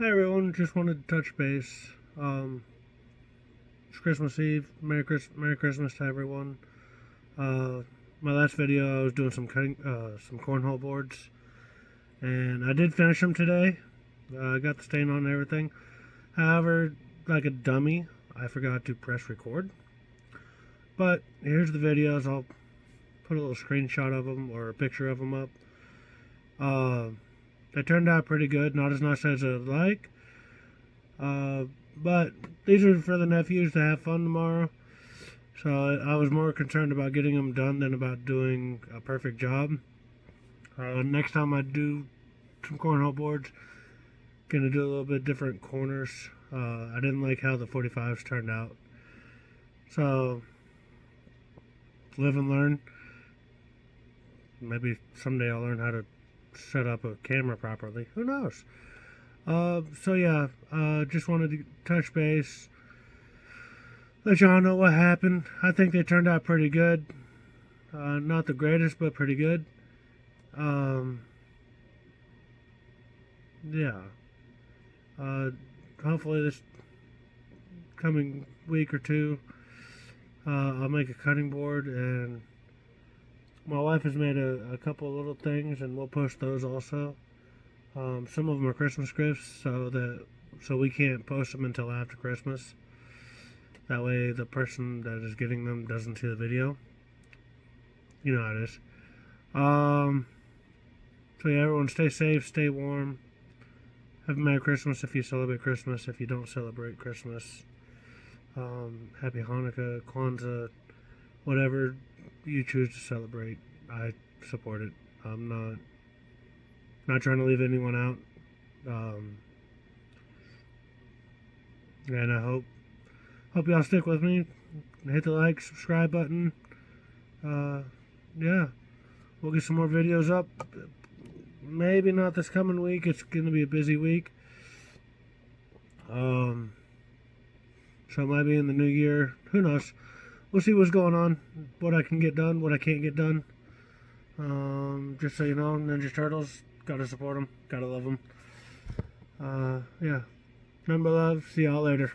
Hi everyone, just wanted to touch base. It's Christmas Eve. Merry Christmas to everyone. My last video, I was doing some cornhole boards, and I did finish them today. I got the stain on and everything. However, like a dummy, I forgot to press record. But here's the videos. I'll put a little screenshot of them or a picture of them up. They turned out pretty good. Not as nice as I'd like. But these are for the nephews to have fun tomorrow. So I was more concerned about getting them done than about doing a perfect job. Next time I do some cornhole boards, gonna do a little bit different corners. I didn't like how the 45s turned out. So live and learn. Maybe someday I'll learn how to set up a camera properly. Who knows? So yeah, just wanted to touch base, let y'all know what happened. I think they turned out pretty good. Not the greatest, but pretty good. Yeah. Hopefully this coming week or two, I'll make a cutting board, and my wife has made a couple of little things, and we'll post those also. Some of them are Christmas gifts, so we can't post them until after Christmas. That way the person that is getting them doesn't see the video. You know how it is. So yeah, everyone stay safe, stay warm. Have a Merry Christmas if you celebrate Christmas. If you don't celebrate Christmas, Happy Hanukkah, Kwanzaa, whatever you choose to celebrate. I support it. I'm not trying to leave anyone out. And I hope y'all stick with me. Hit the like, subscribe button. Yeah, we'll get some more videos up. Maybe not this coming week. It's going to be a busy week. So it might be in the new year. Who knows? We'll see what's going on. What I can get done, what I can't get done. Just so you know, Ninja Turtles, gotta support them, gotta love them. Yeah, number love. See y'all later.